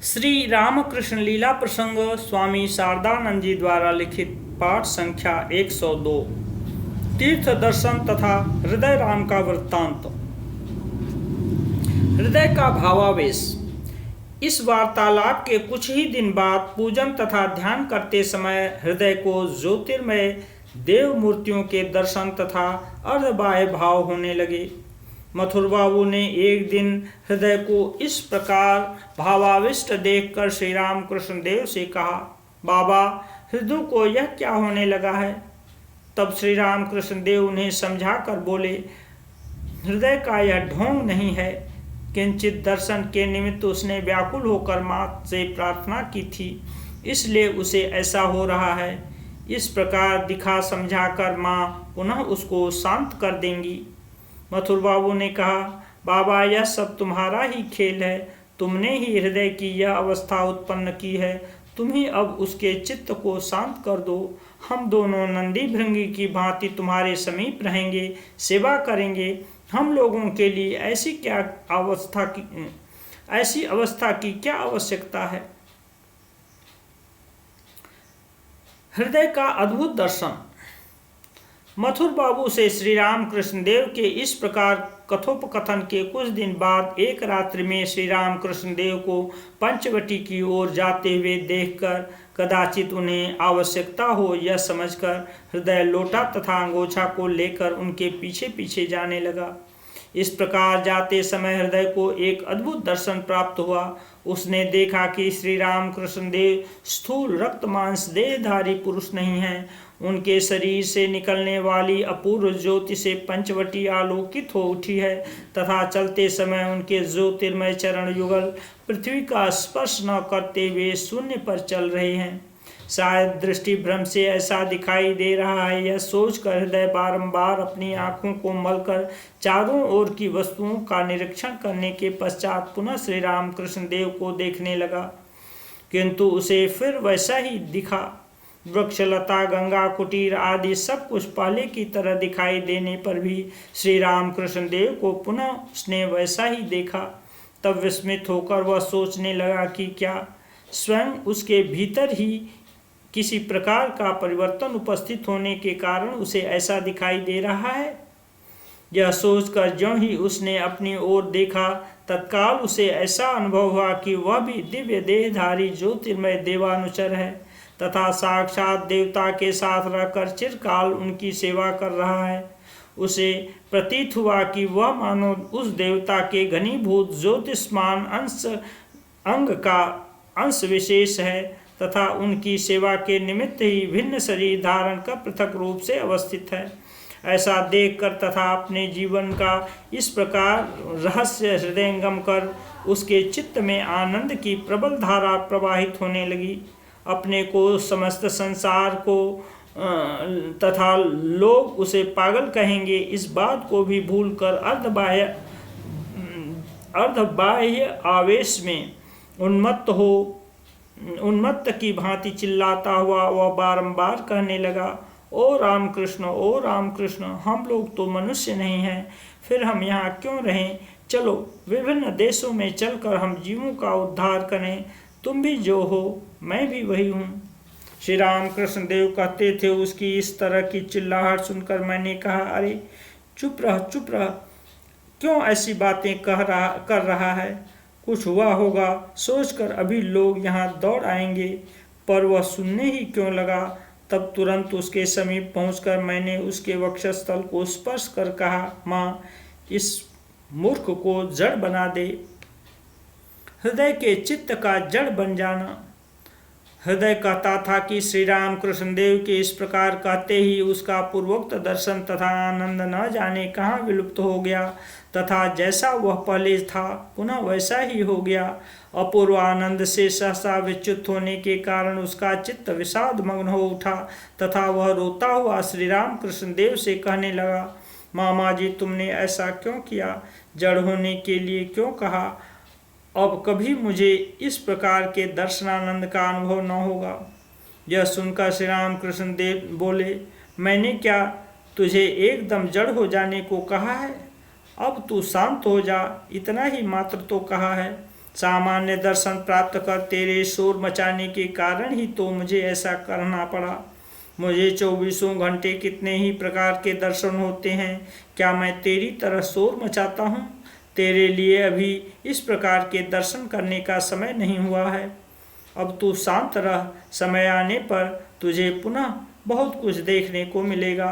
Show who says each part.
Speaker 1: श्री रामकृष्ण लीला प्रसंग स्वामी शारदानंद जी द्वारा लिखित पाठ संख्या 102 तीर्थ दर्शन तथा हृदय राम का वृत्तांत। हृदय का भावावेश। इस वार्तालाप के कुछ ही दिन बाद पूजन तथा ध्यान करते समय हृदय को ज्योतिर्मय देव मूर्तियों के दर्शन तथा अर्धबाह्य भाव होने लगे। मथुर बाबू ने एक दिन हृदय को इस प्रकार भावाविष्ट देखकर श्री राम कृष्ण देव से कहा, बाबा, हृदय को यह क्या होने लगा है? तब श्री राम कृष्ण देव उन्हें समझा कर बोले, हृदय का यह ढोंग नहीं है। किंचित दर्शन के निमित्त उसने व्याकुल होकर माँ से प्रार्थना की थी, इसलिए उसे ऐसा हो रहा है। इस प्रकार दिखा समझाकर माँ पुनः उसको शांत कर देंगी। मथुर बाबू ने कहा, बाबा, यह सब तुम्हारा ही खेल है। तुमने ही हृदय की यह अवस्था उत्पन्न की है। तुम ही अब उसके चित्त को शांत कर दो। हम दोनों नंदी भृंगी की भांति तुम्हारे समीप रहेंगे, सेवा करेंगे। हम लोगों के लिए ऐसी अवस्था की क्या आवश्यकता है? हृदय का अद्भुत दर्शन। मथुर बाबू से श्री राम कृष्ण देव के इस प्रकार कथोपकथन के कुछ दिन बाद एक रात्रि में श्री राम कृष्ण देव को पंचवटी की ओर जाते हुए देखकर कदाचित उन्हें आवश्यकता हो यह समझकर हृदय लोटा तथा अंगोछा को लेकर उनके पीछे पीछे जाने लगा। इस प्रकार जाते समय हृदय को एक अद्भुत दर्शन प्राप्त हुआ। उसने देखा कि श्री राम कृष्ण देव स्थूल रक्त मांस देहधारी पुरुष नहीं हैं। उनके शरीर से निकलने वाली अपूर्व ज्योति से पंचवटी आलोकित हो उठी है तथा चलते समय उनके ज्योतिर्मय चरण युगल पृथ्वी का स्पर्श न करते हुए शून्य पर चल रहे हैं। शायद दृष्टि भ्रम से ऐसा दिखाई दे रहा है, यह सोचकर हृदय बारंबार अपनी आंखों को मलकर चारों ओर की वस्तुओं का निरीक्षण करने के पश्चात पुनः श्री राम कृष्ण देव को देखने लगा, किंतु उसे फिर वैसा ही दिखा। वृक्षलता, गंगा कुटीर आदि सब कुछ पहले की तरह दिखाई देने पर भी श्री राम कृष्ण देव को पुनः उसने वैसा ही देखा। तब विस्मित होकर वह सोचने लगा कि क्या स्वयं उसके भीतर ही किसी प्रकार का परिवर्तन उपस्थित होने के कारण उसे ऐसा दिखाई दे रहा है। यह सोचकर ज्यों ही उसने अपनी ओर देखा, तत्काल उसे ऐसा अनुभव हुआ कि वह भी दिव्य देहधारी ज्योतिर्मय देवानुचर है तथा साक्षात देवता के साथ रहकर चिरकाल उनकी सेवा कर रहा है। उसे प्रतीत हुआ कि वह मानो उस देवता के घनीभूत ज्योतिष्मान अंग का अंश विशेष है तथा उनकी सेवा के निमित्त ही भिन्न शरीर धारण कर पृथक रूप से अवस्थित है। ऐसा देखकर तथा अपने जीवन का इस प्रकार रहस्य हृदयंगम कर उसके चित्त में आनंद की प्रबल धारा प्रवाहित होने लगी। अपने को, समस्त संसार को तथा लोग उसे पागल कहेंगे, इस बात को भी भूलकर अर्धबाह्य आवेश में उन्मत्त की भांति चिल्लाता हुआ वह बारंबार कहने लगा, ओ रामकृष्ण, ओ रामकृष्ण, हम लोग तो मनुष्य नहीं हैं, फिर हम यहाँ क्यों रहें? चलो विभिन्न देशों में चलकर हम जीवों का उद्धार करें। तुम भी जो हो, मैं भी वही हूँ। श्री राम कृष्ण देव कहते थे, उसकी इस तरह की चिल्लाहट सुनकर मैंने कहा, अरे चुप रह, क्यों ऐसी बातें कर रहा है? कुछ हुआ होगा सोचकर अभी लोग यहाँ दौड़ आएंगे। पर वह सुनने ही क्यों लगा। तब तुरंत उसके समीप पहुंचकर मैंने उसके वक्षस्थल को स्पर्श कर कहा, माँ, इस मूर्ख को जड़ बना दे। हृदय के चित्त का जड़ बन जाना। हृदय कहता था कि श्री राम कृष्ण देव के इस प्रकार कहते ही उसका पूर्वोक्त दर्शन तथा आनंद न जाने कहाँ विलुप्त हो गया तथा जैसा वह पहले था पुनः वैसा ही हो गया। अपूर्व आनंद से सहसा विच्युत होने के कारण उसका चित्त विषाद मग्न हो उठा तथा वह रोता हुआ श्री राम कृष्ण देव से कहने लगा, मामा जी, तुमने ऐसा क्यों किया? जड़ होने के लिए क्यों कहा? अब कभी मुझे इस प्रकार के दर्शनानंद का अनुभव न होगा। यह सुनकर श्री राम कृष्ण देव बोले, मैंने क्या तुझे एकदम जड़ हो जाने को कहा है? अब तू शांत हो जा, इतना ही मात्र तो कहा है। सामान्य दर्शन प्राप्त कर तेरे शोर मचाने के कारण ही तो मुझे ऐसा करना पड़ा। मुझे 24 घंटे कितने ही प्रकार के दर्शन होते हैं, क्या मैं तेरी तरह शोर मचाता हूँ? तेरे लिए अभी इस प्रकार के दर्शन करने का समय नहीं हुआ है। अब तू शांत रह, समय आने पर तुझे पुनः बहुत कुछ देखने को मिलेगा।